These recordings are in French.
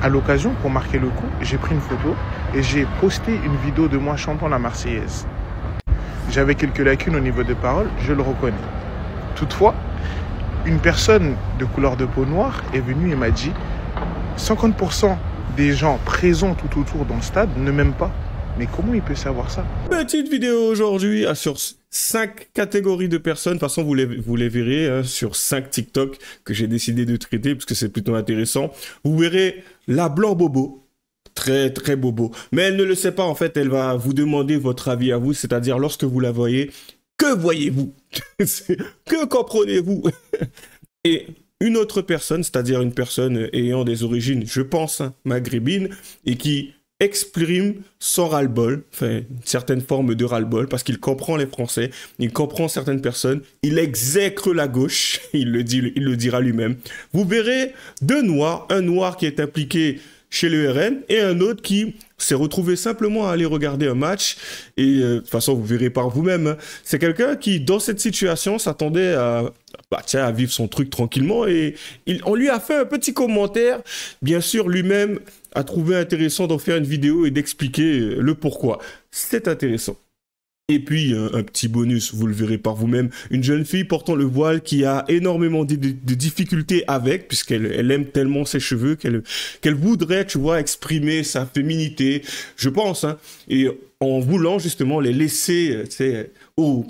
À l'occasion, pour marquer le coup, j'ai pris une photo et j'ai posté une vidéo de moi chantant la Marseillaise. J'avais quelques lacunes au niveau des paroles, je le reconnais. Toutefois, une personne de couleur de peau noire est venue et m'a dit 50% des gens présents tout autour dans le stade ne m'aiment pas. Mais comment il peut savoir ça? Petite vidéo aujourd'hui sur 5 catégories de personnes. De toute façon, vous les verrez hein, sur 5 TikTok que j'ai décidé de traiter parce que c'est plutôt intéressant. Vous verrez la blanc bobo. Très, très bobo. Mais elle ne le sait pas, en fait. Elle va vous demander votre avis à vous. C'est-à-dire, lorsque vous la voyez, que voyez-vous? Que comprenez-vous? Et une autre personne, c'est-à-dire une personne ayant des origines, je pense, hein, maghrébines, et qui exprime son ras-le-bol, enfin, une certaine forme de ras-le-bol, parce qu'il comprend les Français, il comprend certaines personnes, il exècre la gauche, il le dira lui-même. Vous verrez deux noirs, un noir qui est impliqué chez le RN et un autre qui s'est retrouvé simplement à aller regarder un match et de toute façon vous verrez par vous-même, hein. C'est quelqu'un qui dans cette situation s'attendait à vivre son truc tranquillement et on lui a fait un petit commentaire. Bien sûr lui-même a trouvé intéressant d'en faire une vidéo et d'expliquer le pourquoi. C'est intéressant. Et puis, un petit bonus, vous le verrez par vous-même, une jeune fille portant le voile qui a énormément de difficultés avec, puisqu'elle aime tellement ses cheveux qu'elle voudrait, tu vois, exprimer sa féminité, je pense, hein, et en voulant justement les laisser, tu sais, aux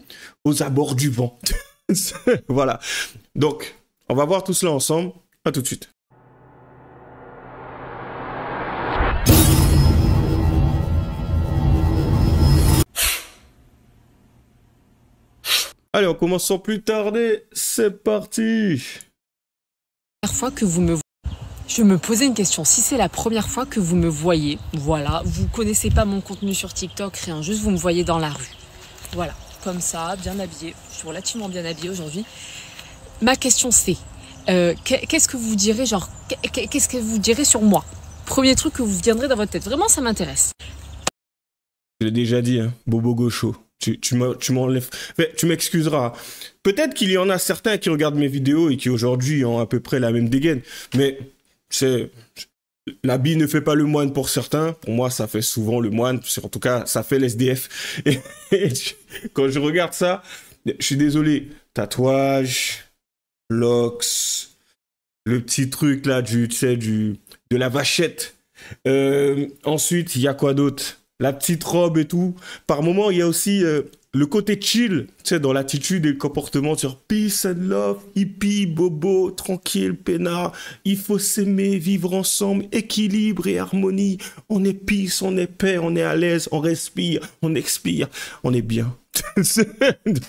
abords du vent. Voilà. Donc, on va voir tout cela ensemble. À tout de suite. Allez, on commence sans plus tarder. C'est parti. Première fois que vous me voyez, je me posais une question. Si c'est la première fois que vous me voyez, voilà, vous connaissez pas mon contenu sur TikTok, rien, juste vous me voyez dans la rue. Voilà, comme ça, bien habillée. Je suis relativement bien habillée aujourd'hui. Ma question c'est, qu'est-ce que vous direz, qu'est-ce que vous direz sur moi? Premier truc que vous viendrez dans votre tête. Vraiment, ça m'intéresse. Je l'ai déjà dit, hein, Bobo Gaucho. Tu m'enlèves. Tu m'excuseras. Peut-être qu'il y en a certains qui regardent mes vidéos et qui aujourd'hui ont à peu près la même dégaine. Mais l'habit ne fait pas le moine pour certains. Pour moi, ça fait souvent le moine. En tout cas, ça fait l'SDF. Et quand je regarde ça, je suis désolé. Tatouage, locks, le petit truc là de la vachette. Ensuite, il y a quoi d'autre? La petite robe et tout. Par moment, il y a aussi le côté chill, tu sais, dans l'attitude et le comportement sur peace and love, hippie, bobo, tranquille, peinard. Il faut s'aimer, vivre ensemble, équilibre et harmonie. On est peace, on est paix, on est à l'aise, on respire, on expire, on est bien.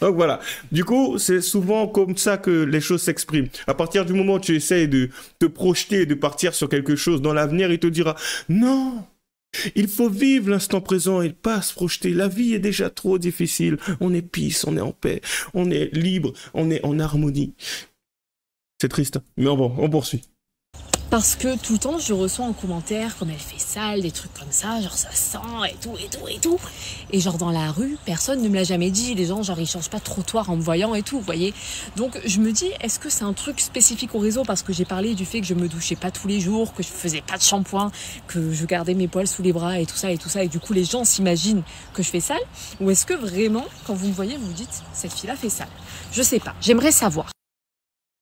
Donc voilà. Du coup, c'est souvent comme ça que les choses s'expriment. À partir du moment où tu essayes de te projeter, de partir sur quelque chose dans l'avenir, il te dira non. Il faut vivre l'instant présent et pas se projeter. La vie est déjà trop difficile. On est peace, on est en paix, on est libre, on est en harmonie. C'est triste, mais bon, on poursuit. Parce que tout le temps, je reçois en commentaire comme elle fait sale, des trucs comme ça, genre ça sent et tout. Et genre dans la rue, personne ne me l'a jamais dit. Les gens, genre ils changent pas de trottoir en me voyant et tout, vous voyez. Donc je me dis, est-ce que c'est un truc spécifique au réseau? Parce que j'ai parlé du fait que je me douchais pas tous les jours, que je faisais pas de shampoing, que je gardais mes poils sous les bras et tout ça. Et du coup, les gens s'imaginent que je fais sale. Ou est-ce que vraiment, quand vous me voyez, vous vous dites, cette fille-là fait sale? Je sais pas, j'aimerais savoir.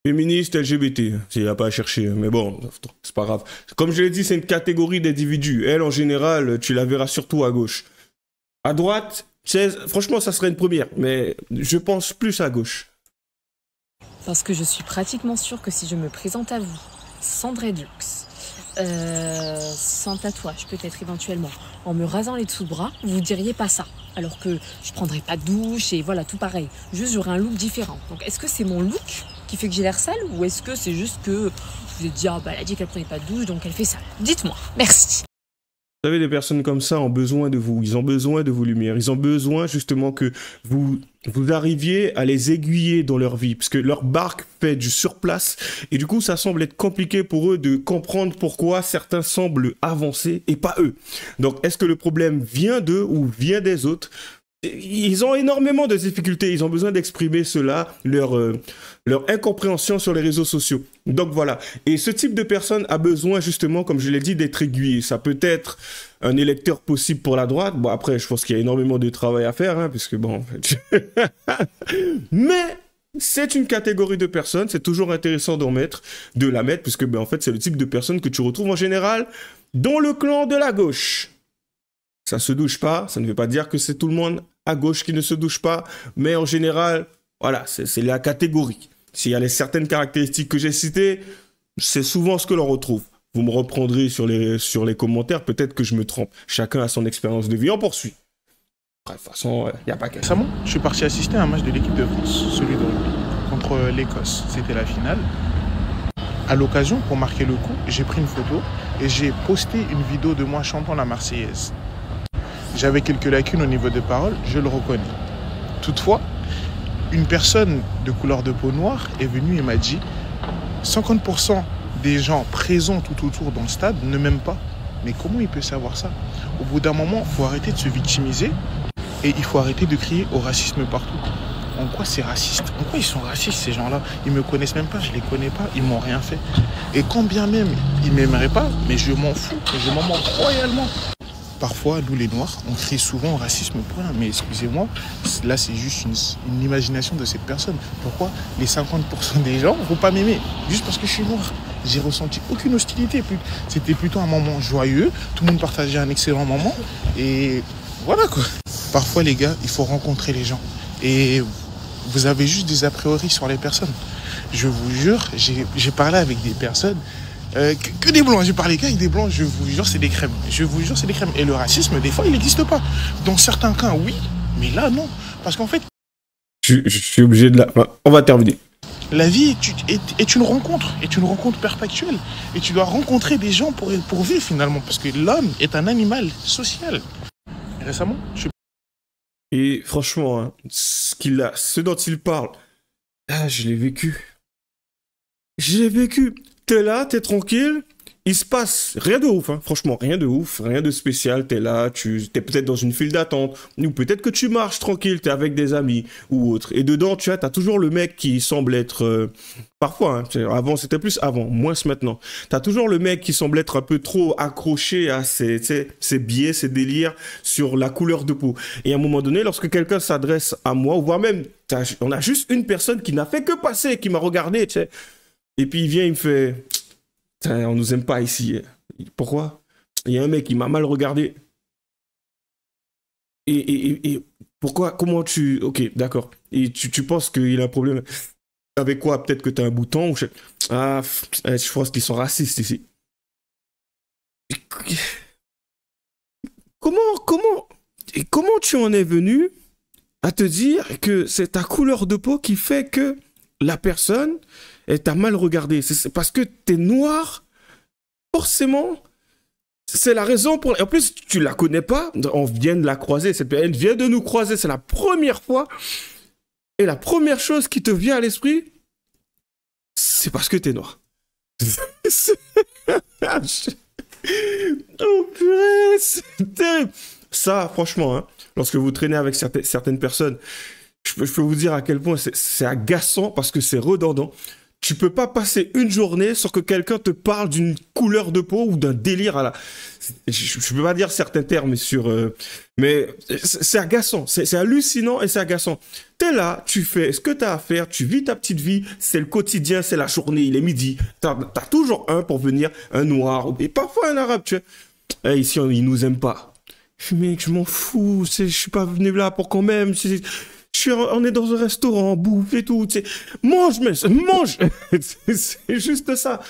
Féministe, LGBT, il n'y a pas à chercher, mais bon, c'est pas grave. Comme je l'ai dit, c'est une catégorie d'individus. Elle, en général, tu la verras surtout à gauche. À droite, franchement, ça serait une première, mais je pense plus à gauche. Parce que je suis pratiquement sûre que si je me présente à vous, sans dreadlocks, sans tatouage peut-être éventuellement, en me rasant les dessous de bras, vous diriez pas ça. Alors que je prendrais pas de douche et voilà, tout pareil. Juste, j'aurais un look différent. Donc, est-ce que c'est mon look qui fait que j'ai l'air sale ou est-ce que c'est juste que vous vous êtes dit, ah bah elle a dit qu'elle prenait pas de douche donc elle fait sale? Dites-moi, merci. Vous savez, des personnes comme ça ont besoin de vous, ils ont besoin de vos lumières, ils ont besoin justement que vous arriviez à les aiguiller dans leur vie, parce que leur barque fait du surplace, et du coup ça semble être compliqué pour eux de comprendre pourquoi certains semblent avancer et pas eux. Donc est-ce que le problème vient d'eux ou vient des autres? Ils ont énormément de difficultés, ils ont besoin d'exprimer cela, leur incompréhension sur les réseaux sociaux. Donc voilà, et ce type de personne a besoin justement, comme je l'ai dit, d'être aiguillé. Ça peut être un électeur possible pour la droite, bon après je pense qu'il y a énormément de travail à faire, hein, puisque bon, en fait... Mais c'est une catégorie de personnes, c'est toujours intéressant de la mettre, puisque ben, en fait c'est le type de personne que tu retrouves en général dans le clan de la gauche. Ça se douche pas, ça ne veut pas dire que c'est tout le monde à gauche qui ne se douche pas, mais en général, voilà, c'est la catégorie. S'il y a les certaines caractéristiques que j'ai citées, c'est souvent ce que l'on retrouve. Vous me reprendrez sur les commentaires, peut-être que je me trompe. Chacun a son expérience de vie, on poursuit. Bref, de toute façon, il n'y a pas qu'à... Récemment, je suis parti assister à un match de l'équipe de France, celui de rugby, contre l'Écosse. C'était la finale. À l'occasion, pour marquer le coup, j'ai pris une photo et j'ai posté une vidéo de moi chantant la Marseillaise. J'avais quelques lacunes au niveau des paroles, je le reconnais. Toutefois, une personne de couleur de peau noire est venue et m'a dit 50% des gens présents tout autour dans le stade ne m'aiment pas. Mais comment il peut savoir ça? Au bout d'un moment, il faut arrêter de se victimiser et il faut arrêter de crier au racisme partout. En quoi c'est raciste? En quoi ils sont racistes ces gens-là? Ils me connaissent même pas, je les connais pas, ils m'ont rien fait. Et quand bien même ils m'aimeraient pas, mais je m'en fous, je m'en moque royalement. Parfois, nous les Noirs, on crie souvent au racisme pour rien. Mais excusez-moi, là c'est juste une imagination de cette personne. Pourquoi les 50% des gens ne vont pas m'aimer? Juste parce que je suis noir. J'ai ressenti aucune hostilité. C'était plutôt un moment joyeux. Tout le monde partageait un excellent moment. Et voilà quoi. Parfois les gars, il faut rencontrer les gens. Et vous avez juste des a priori sur les personnes. Je vous jure, j'ai parlé avec des personnes... que des blancs, j'ai parlé qu'avec des blancs, je vous jure c'est des crèmes, je vous jure c'est des crèmes. Et le racisme des fois il n'existe pas, dans certains cas oui, mais là non, parce qu'en fait je suis obligé de la... Enfin, on va terminer. La vie est une rencontre perpétuelle, et tu dois rencontrer des gens pour vivre finalement, parce que l'homme est un animal social. Récemment, Et franchement, hein, ce dont il parle, je l'ai vécu. T'es là, t'es tranquille, il se passe rien de ouf, hein. Franchement, rien de ouf, rien de spécial, t'es là, t'es peut-être dans une file d'attente, ou peut-être que tu marches tranquille, t'es avec des amis, ou autre, et dedans, t'as toujours le mec qui semble être, parfois, hein, avant, c'était plus avant, moins maintenant, t'as toujours le mec qui semble être un peu trop accroché à ses biais, ses délires sur la couleur de peau, et à un moment donné, lorsque quelqu'un s'adresse à moi, ou voire même, on a juste une personne qui n'a fait que passer, qui m'a regardé, tu sais. Et puis il vient, il me fait « On nous aime pas ici. » Pourquoi? Il y a un mec qui m'a mal regardé. Et pourquoi? Comment tu... Ok, d'accord. Et tu penses qu'il a un problème avec quoi? Peut-être que tu as un bouton ou Ah, je pense qu'ils sont racistes ici. Comment tu en es venu à te dire que c'est ta couleur de peau qui fait que la personne... Et t'as mal regardé. C'est parce que t'es noir. Forcément, c'est la raison pour... En plus, tu la connais pas. On vient de la croiser. Elle vient de nous croiser. C'est la première fois. Et la première chose qui te vient à l'esprit, c'est parce que t'es noir. Oh purée, c'est terrible. Ça, franchement, hein, lorsque vous traînez avec certaines personnes, je peux vous dire à quel point c'est agaçant parce que c'est redondant. Tu peux pas passer une journée sans que quelqu'un te parle d'une couleur de peau ou d'un délire à la... Je peux pas dire certains termes mais c'est agaçant, c'est hallucinant et c'est agaçant. T'es là, tu fais ce que t'as à faire, tu vis ta petite vie, c'est le quotidien, c'est la journée, il est midi. T'as toujours un pour venir, un noir, et parfois un arabe, tu vois. Ici, ils nous aiment pas. Mec, je m'en fous, je suis pas venu là pour quand même... On est dans un restaurant, bouffe et tout, tu sais. Mange, mais mange. C'est juste ça.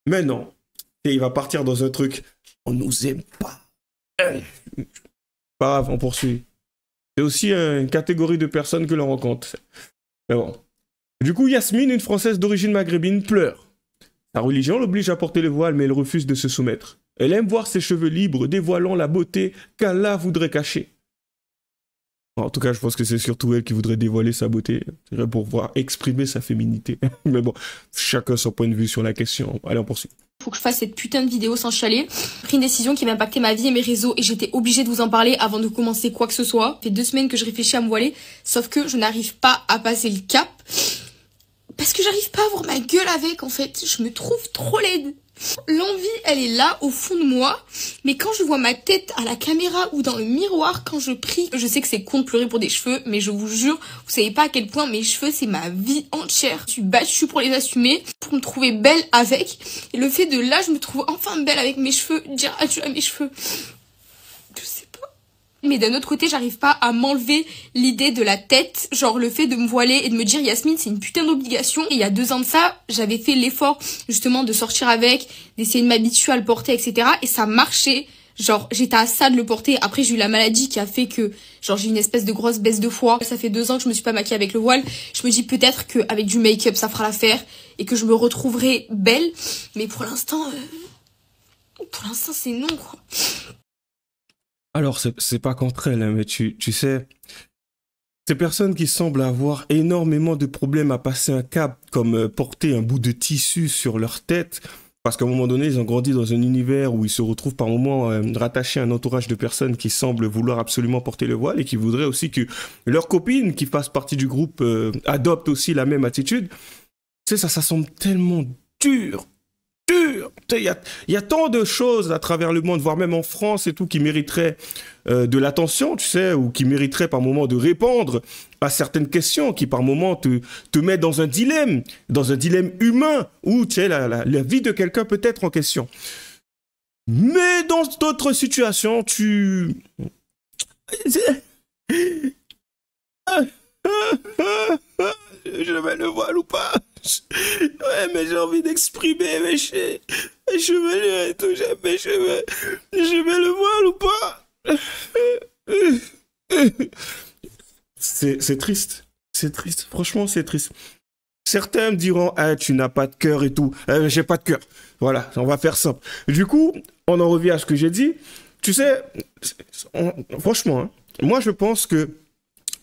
Mais non. Et il va partir dans un truc. On nous aime pas. Pas grave, on poursuit. C'est aussi une catégorie de personnes que l'on rencontre. Mais bon. Du coup, Yasmine, une Française d'origine maghrébine, pleure. Sa religion l'oblige à porter le voile, mais elle refuse de se soumettre. Elle aime voir ses cheveux libres, dévoilant la beauté qu'Allah voudrait cacher. En tout cas, je pense que c'est surtout elle qui voudrait dévoiler sa beauté pour pouvoir exprimer sa féminité. Mais bon, chacun son point de vue sur la question. Allez, on poursuit. Faut que je fasse cette putain de vidéo sans chialer. J'ai pris une décision qui va impacter ma vie et mes réseaux et j'étais obligée de vous en parler avant de commencer quoi que ce soit. Ça fait 2 semaines que je réfléchis à me voiler, sauf que je n'arrive pas à passer le cap. Parce que j'arrive pas à voir ma gueule avec, en fait. Je me trouve trop laide. L'envie, elle est là, au fond de moi. Mais quand je vois ma tête à la caméra ou dans le miroir, quand je prie, je sais que c'est con de pleurer pour des cheveux, mais je vous jure, vous savez pas à quel point mes cheveux, c'est ma vie entière. Je suis battue pour les assumer, pour me trouver belle avec. Et le fait de là, je me trouve enfin belle avec mes cheveux, dire adieu à mes cheveux. Je sais pas. Mais d'un autre côté, j'arrive pas à m'enlever l'idée de la tête, genre le fait de me voiler et de me dire Yasmine, c'est une putain d'obligation. Et il y a 2 ans de ça, j'avais fait l'effort justement de sortir avec, d'essayer de m'habituer à le porter, etc. Et ça marchait. Genre, j'étais à ça de le porter. Après, j'ai eu la maladie qui a fait que, genre, j'ai une espèce de grosse baisse de foie. Ça fait 2 ans que je me suis pas maquillée avec le voile. Je me dis peut-être qu'avec du make-up, ça fera l'affaire et que je me retrouverai belle. Mais pour l'instant, c'est non, quoi. Alors, c'est pas contre elle, hein, mais tu sais, ces personnes qui semblent avoir énormément de problèmes à passer un cap, comme porter un bout de tissu sur leur tête, parce qu'à un moment donné, ils ont grandi dans un univers où ils se retrouvent par moments rattachés à un entourage de personnes qui semblent vouloir absolument porter le voile et qui voudraient aussi que leurs copines qui fassent partie du groupe adoptent aussi la même attitude. Tu sais, ça semble tellement dur. Il y a tant de choses à travers le monde, voire même en France et tout, qui mériteraient de l'attention, tu sais, ou qui mériteraient par moment de répondre à certaines questions, qui par moment te mettent dans un dilemme humain, où tu sais, la vie de quelqu'un peut être en question. Mais dans d'autres situations, je mets le voile ou pas? Ouais, mais j'ai envie d'exprimer mes cheveux et tout, j'aime mes cheveux. Je mets le voile ou pas? C'est triste. C'est triste. Franchement, c'est triste. Certains me diront, ah, tu n'as pas de cœur et tout. J'ai pas de cœur. Voilà, on va faire simple. Du coup, on en revient à ce que j'ai dit. Tu sais, franchement, hein, moi, je pense que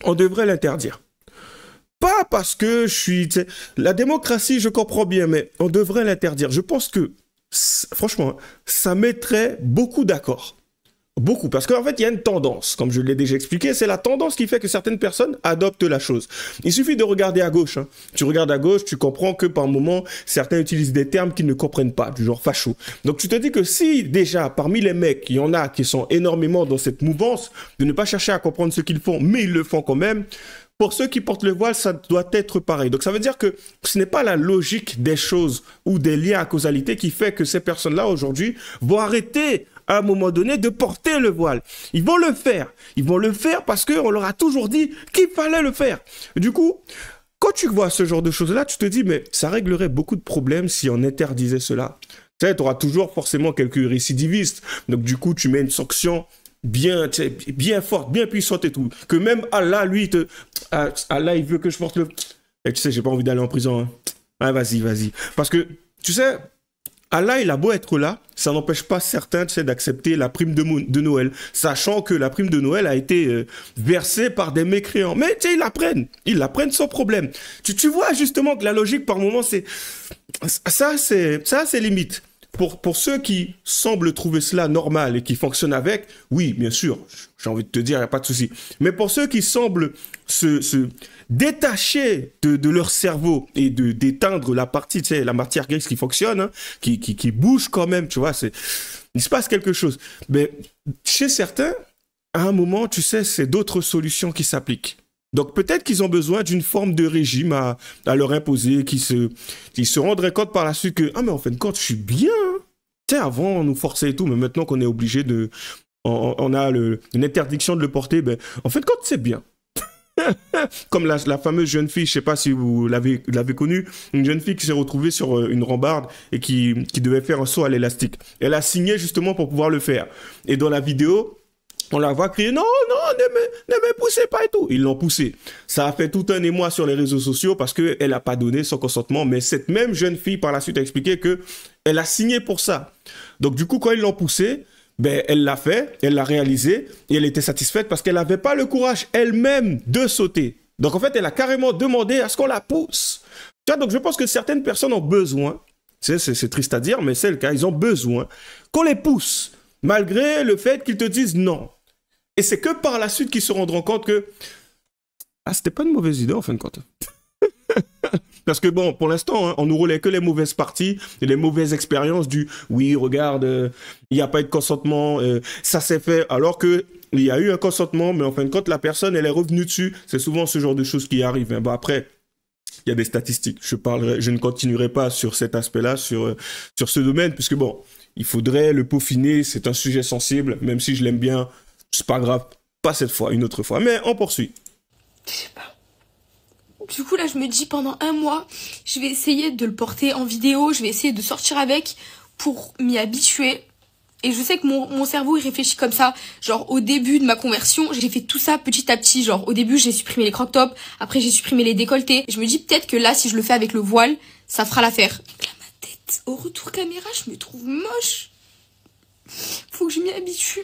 on devrait l'interdire. Pas parce que je suis... La démocratie, je comprends bien, mais on devrait l'interdire. Je pense que, franchement, ça mettrait beaucoup d'accord. Beaucoup. Parce qu'en fait, il y a une tendance, comme je l'ai déjà expliqué, c'est la tendance qui fait que certaines personnes adoptent la chose. Il suffit de regarder à gauche. Hein. Tu regardes à gauche, tu comprends que par moment, certains utilisent des termes qu'ils ne comprennent pas, du genre facho. Donc tu te dis que si déjà, parmi les mecs, il y en a qui sont énormément dans cette mouvance, de ne pas chercher à comprendre ce qu'ils font, mais ils le font quand même, pour ceux qui portent le voile, ça doit être pareil. Donc ça veut dire que ce n'est pas la logique des choses ou des liens à causalité qui fait que ces personnes-là aujourd'hui vont arrêter à un moment donné de porter le voile. Ils vont le faire. Ils vont le faire parce qu'on leur a toujours dit qu'il fallait le faire. Du coup, quand tu vois ce genre de choses-là, tu te dis, mais ça réglerait beaucoup de problèmes si on interdisait cela. Tu sais, tu auras toujours forcément quelques récidivistes. Donc du coup, tu mets une sanction bien forte, bien puissante et tout. Que même Allah, lui, Allah, il veut que je porte le... Et tu sais, j'ai pas envie d'aller en prison. Hein. Ah, vas-y. Parce que, tu sais, Allah, il a beau être là, ça n'empêche pas certains, tu sais, d'accepter la prime de Noël, sachant que la prime de Noël a été versée par des mécréants. Mais, tu sais, ils la prennent sans problème. Tu vois justement que la logique, par moment, c'est... Ça, c'est limite. Pour ceux qui semblent trouver cela normal et qui fonctionnent avec, oui, bien sûr, j'ai envie de te dire, il n'y a pas de souci. Mais pour ceux qui semblent se détacher de leur cerveau et d'éteindre la partie, tu sais, la matière grise qui fonctionne, hein, qui bouge quand même, tu vois, il se passe quelque chose. Mais chez certains, à un moment, tu sais, c'est d'autres solutions qui s'appliquent. Donc peut-être qu'ils ont besoin d'une forme de régime à leur imposer, qui se rendraient compte par la suite que, ah mais en fin de compte, je suis bien. Tu sais, avant on nous forçait et tout, mais maintenant qu'on est obligé on a une interdiction de le porter, ben, en fin de compte, c'est bien. Comme la fameuse jeune fille, je sais pas si vous l'avez connue, une jeune fille qui s'est retrouvée sur une rambarde et qui devait faire un saut à l'élastique. Elle a signé justement pour pouvoir le faire. Et dans la vidéo, on la voit crier, non, ne me poussez pas et tout. Ils l'ont poussé. Ça a fait tout un émoi sur les réseaux sociaux parce qu'elle n'a pas donné son consentement. Mais cette même jeune fille, par la suite, a expliqué qu'elle a signé pour ça. Donc, du coup, quand ils l'ont poussée, ben, elle l'a fait, elle l'a réalisé et elle était satisfaite parce qu'elle n'avait pas le courage elle-même de sauter. Donc, en fait, elle a carrément demandé à ce qu'on la pousse. Tu vois, donc, je pense que certaines personnes ont besoin C'est triste à dire, mais c'est le cas. Ils ont besoin qu'on les pousse, malgré le fait qu'ils te disent non. Et c'est que par la suite qu'ils se rendront compte que c'était pas une mauvaise idée en fin de compte. Parce que bon, pour l'instant, hein, on nous roulait que les mauvaises parties et les mauvaises expériences du oui, regarde, il n'y a pas eu de consentement, ça s'est fait, alors que il y a eu un consentement, mais en fin de compte, la personne, elle est revenue dessus. C'est souvent ce genre de choses qui arrivent. Hein. Bon, après, il y a des statistiques. Je ne continuerai pas sur cet aspect-là, sur ce domaine, puisque bon, il faudrait le peaufiner. C'est un sujet sensible, même si je l'aime bien, c'est pas grave. Pas cette fois, une autre fois. Mais on poursuit. Je sais pas. Du coup, là, je me dis, pendant 1 mois, je vais essayer de le porter en vidéo, je vais essayer de sortir avec pour m'y habituer. Et je sais que mon cerveau, il réfléchit comme ça. Genre, au début de ma conversion, j'ai fait tout ça petit à petit. Genre, au début, j'ai supprimé les crop-tops. Après, j'ai supprimé les décolletés. Et je me dis peut-être que là, si je le fais avec le voile, ça fera l'affaire. Là, ma tête, au retour caméra, je me trouve moche. Faut que je m'y habitue.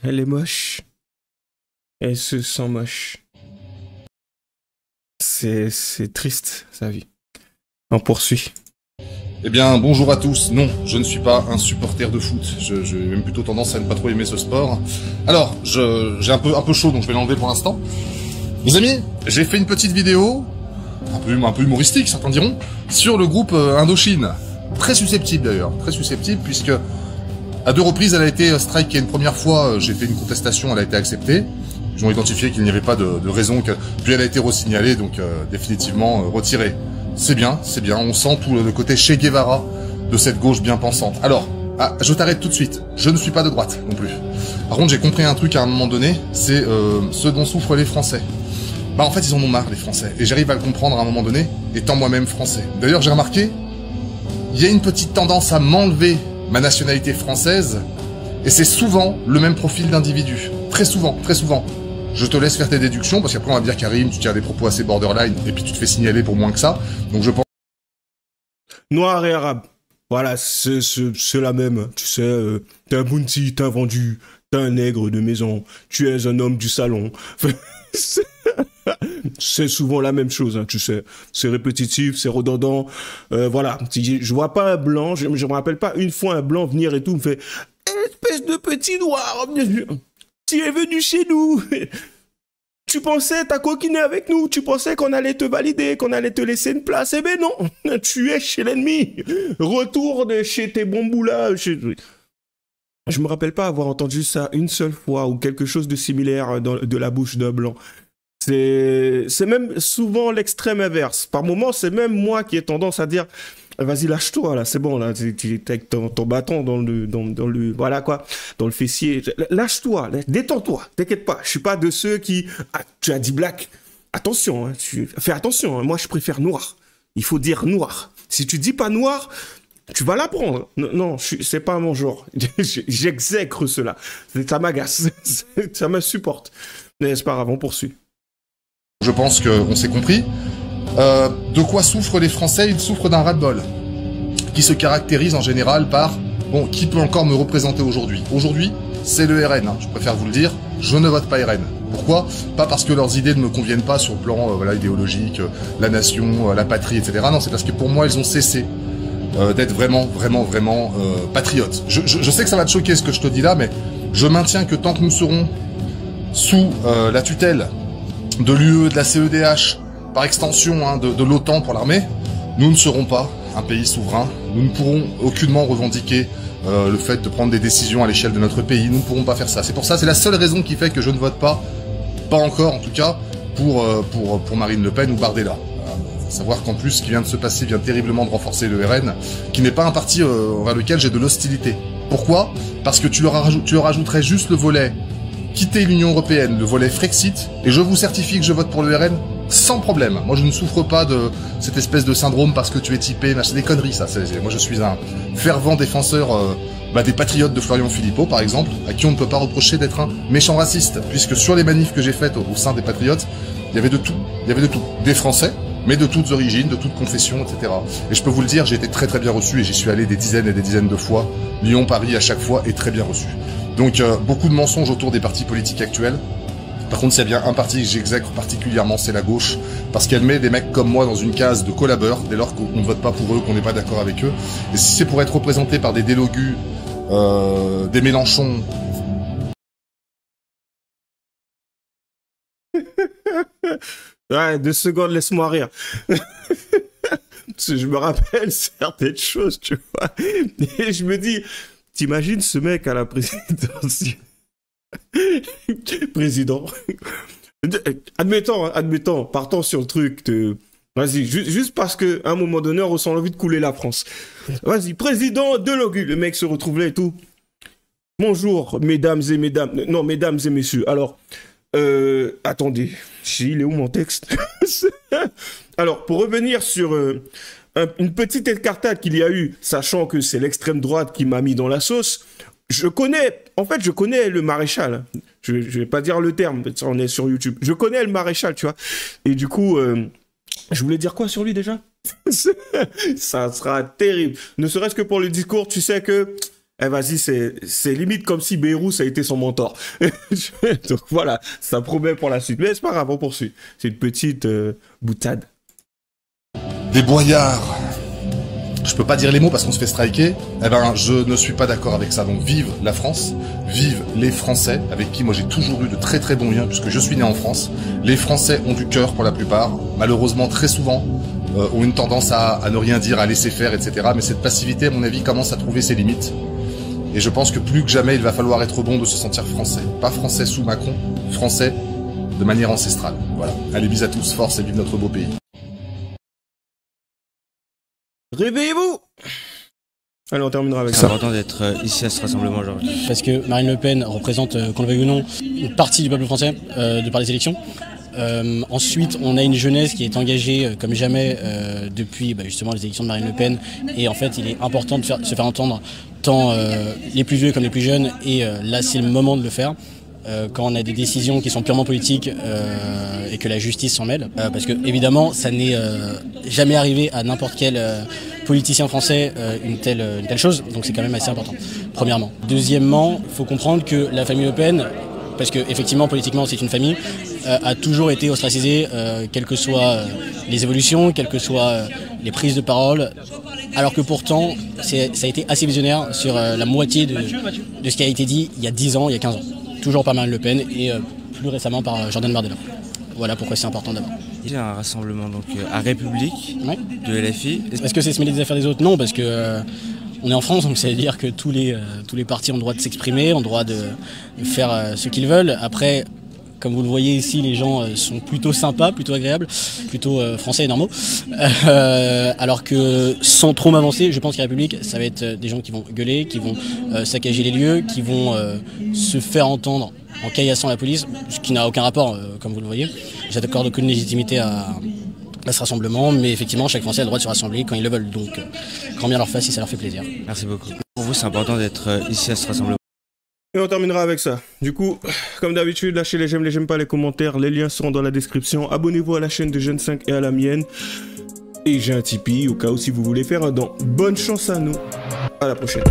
Elle est moche. Elle se sent moche. C'est triste, sa vie. On poursuit. Eh bien, bonjour à tous. Non, je ne suis pas un supporter de foot. J'ai même plutôt tendance à ne pas trop aimer ce sport. Alors, j'ai un peu chaud, donc je vais l'enlever pour l'instant. Les amis, j'ai fait une petite vidéo, un peu humoristique, certains diront, sur le groupe Indochine. Très susceptible d'ailleurs, très susceptible, puisque à 2 reprises, elle a été strikée. Une première fois, j'ai fait une contestation, elle a été acceptée. Ils ont identifié qu'il n'y avait pas de raison, puis elle a été re-signalée, donc définitivement retirée. C'est bien, on sent tout le côté Che Guevara de cette gauche bien pensante. Alors, je t'arrête tout de suite, je ne suis pas de droite non plus. Par contre, j'ai compris un truc à un moment donné, c'est ce dont souffrent les Français. Bah en fait, ils en ont marre, les Français, et j'arrive à le comprendre à un moment donné, étant moi-même français. D'ailleurs, j'ai remarqué, il y a une petite tendance à m'enlever ma nationalité française, et c'est souvent le même profil d'individu. Très souvent, très souvent. Je te laisse faire tes déductions, parce qu'après on va dire Karim, tu tiens des propos assez borderline, et puis tu te fais signaler pour moins que ça. Donc je pense... Noir et arabe. Voilà, c'est la même. Tu sais, t'es un bounty, t'es un vendu, t'es un nègre de maison, tu es un homme du salon. C'est souvent la même chose, hein, tu sais. C'est répétitif, c'est redondant. Voilà, je vois pas un blanc, je me rappelle pas une fois un blanc venir et tout, me fait « Espèce de petit noir, tu es venu chez nous. Tu pensais, t'as coquiné avec nous, tu pensais qu'on allait te valider, qu'on allait te laisser une place. Eh ben non, tu es chez l'ennemi. Retourne chez tes bamboulas. Je me rappelle pas avoir entendu ça une seule fois ou quelque chose de similaire de la bouche d'un blanc. C'est même souvent l'extrême inverse. Par moments, c'est même moi qui ai tendance à dire vas-y, lâche-toi, là, c'est bon, là, tu es avec ton bâton dans le, voilà, quoi, dans le fessier. Lâche-toi, détends-toi, t'inquiète pas. Je suis pas de ceux qui, tu as dit black. Attention, hein, fais attention, hein, moi, je préfère noir. Il faut dire noir. Si tu dis pas noir, tu vas l'apprendre. Non, c'est pas mon genre. J'exècre cela. Ça m'agace. Ça m'insupporte. Mais c'est pas grave, on poursuit. Je pense qu'on s'est compris. De quoi souffrent les Français? Ils souffrent d'un ras-le-bol qui se caractérise en général par bon, qui peut encore me représenter aujourd'hui? Aujourd'hui, c'est le RN, hein, je préfère vous le dire, je ne vote pas RN. Pourquoi? Pas parce que leurs idées ne me conviennent pas sur le plan voilà, idéologique, la nation, la patrie, etc. Non, c'est parce que pour moi, ils ont cessé d'être vraiment patriotes. Je sais que ça va te choquer ce que je te dis là, mais je maintiens que tant que nous serons sous la tutelle de l'UE, de la CEDH, par extension hein, de l'OTAN pour l'armée, nous ne serons pas un pays souverain. Nous ne pourrons aucunement revendiquer le fait de prendre des décisions à l'échelle de notre pays. Nous ne pourrons pas faire ça. C'est pour ça, c'est la seule raison qui fait que je ne vote pas encore en tout cas, pour Marine Le Pen ou Bardella. Faut savoir qu'en plus, ce qui vient de se passer vient terriblement de renforcer le RN, qui n'est pas un parti vers lequel j'ai de l'hostilité. Pourquoi? Parce que tu leur ajouterais juste le volet quitter l'Union Européenne, le volet Frexit, et je vous certifie que je vote pour le RN sans problème. Moi, je ne souffre pas de cette espèce de syndrome parce que tu es typé, c'est des conneries, ça. Moi, je suis un fervent défenseur des patriotes de Florian Philippot, par exemple, à qui on ne peut pas reprocher d'être un méchant raciste, puisque sur les manifs que j'ai faites au sein des patriotes, il y avait de tout. Il y avait de tout. Des Français, mais de toutes origines, de toutes confessions, etc. Et je peux vous le dire, j'ai été très bien reçu et j'y suis allé des dizaines et des dizaines de fois. Lyon, Paris, à chaque fois, est très bien reçu. Donc, beaucoup de mensonges autour des partis politiques actuels. Par contre, s'il y a bien un parti que j'exècre particulièrement, c'est la gauche, parce qu'elle met des mecs comme moi dans une case de collabeurs, dès lors qu'on ne vote pas pour eux, qu'on n'est pas d'accord avec eux. Et si c'est pour être représenté par des Délogus, des Mélenchon... Ouais, 2 secondes, laisse-moi rire. Parce que je me rappelle certaines choses, tu vois. Et je me dis, t'imagines ce mec à la présidentielle. Président. Admettons, partons sur le truc de... Vas-y, juste parce qu'à un moment donné, on ressent l'envie de couler la France. Vas-y, président de l'Ogu. Le mec se retrouve là et tout. Bonjour, mesdames et messieurs. Alors, attendez, il est où mon texte? Alors, pour revenir sur une petite écartade qu'il y a eu, sachant que c'est l'extrême droite qui m'a mis dans la sauce, je connais le maréchal. Je vais pas dire le terme, on est sur YouTube. Je connais le maréchal, tu vois. Et du coup, je voulais dire quoi sur lui déjà? Ça sera terrible. Ne serait-ce que pour le discours, tu sais que... Eh vas-y, c'est limite comme si Bayrou a été son mentor. Donc voilà, ça promet pour la suite. Mais c'est pas grave, on poursuit. C'est une petite boutade. Des boyards. Je peux pas dire les mots parce qu'on se fait striker. Eh ben, je ne suis pas d'accord avec ça. Donc vive la France, vive les Français, avec qui moi j'ai toujours eu de très très bons liens puisque je suis né en France. Les Français ont du cœur pour la plupart. Malheureusement, très souvent, ont une tendance à ne rien dire, à laisser faire, etc. Mais cette passivité, à mon avis, commence à trouver ses limites. Et je pense que plus que jamais, il va falloir être bon de se sentir français. Pas français sous Macron, français de manière ancestrale. Voilà. Allez, bis à tous, force et vive notre beau pays. Réveillez-vous! Allez, on terminera avec ça. C'est important d'être ici à ce rassemblement aujourd'hui. Parce que Marine Le Pen représente, qu'on le veuille ou non, une partie du peuple français de par les élections. Ensuite, on a une jeunesse qui est engagée comme jamais depuis justement les élections de Marine Le Pen. Et en fait, il est important de se faire entendre tant les plus vieux comme les plus jeunes. Et là, c'est le moment de le faire. Quand on a des décisions qui sont purement politiques et que la justice s'en mêle. Parce que évidemment, ça n'est jamais arrivé à n'importe quel politicien français une telle chose. Donc c'est quand même assez important, premièrement. Deuxièmement, il faut comprendre que la famille Le Pen, parce que effectivement politiquement c'est une famille, a toujours été ostracisée, quelles que soient les évolutions, quelles que soient les prises de parole, alors que pourtant ça a été assez visionnaire sur la moitié de ce qui a été dit il y a 10 ans, il y a 15 ans. Toujours par Marine Le Pen et plus récemment par Jordan Bardella. Voilà pourquoi c'est important d'abord. Il y a un rassemblement donc à République de LFI. Est-ce que c'est se mêler des affaires des autres? Non, parce que on est en France, donc ça veut dire que tous les partis ont le droit de s'exprimer, ont le droit de faire ce qu'ils veulent. Après, comme vous le voyez ici, les gens sont plutôt sympas, plutôt agréables, plutôt français et normaux. Alors que sans trop m'avancer, je pense qu'à République, ça va être des gens qui vont gueuler, qui vont saccager les lieux, qui vont se faire entendre en caillassant la police, ce qui n'a aucun rapport, comme vous le voyez. J'accorde aucune légitimité à ce rassemblement, mais effectivement, chaque Français a le droit de se rassembler quand ils le veulent. Donc, grand bien leur fasse si ça leur fait plaisir. Merci beaucoup. Pour vous, c'est important d'être ici à ce rassemblement. Et on terminera avec ça. Du coup, comme d'habitude, lâchez les j'aime pas, les commentaires. Les liens seront dans la description. Abonnez-vous à la chaîne de Jeune 5 et à la mienne. Et j'ai un Tipeee au cas où si vous voulez faire un don. Bonne chance à nous. À la prochaine.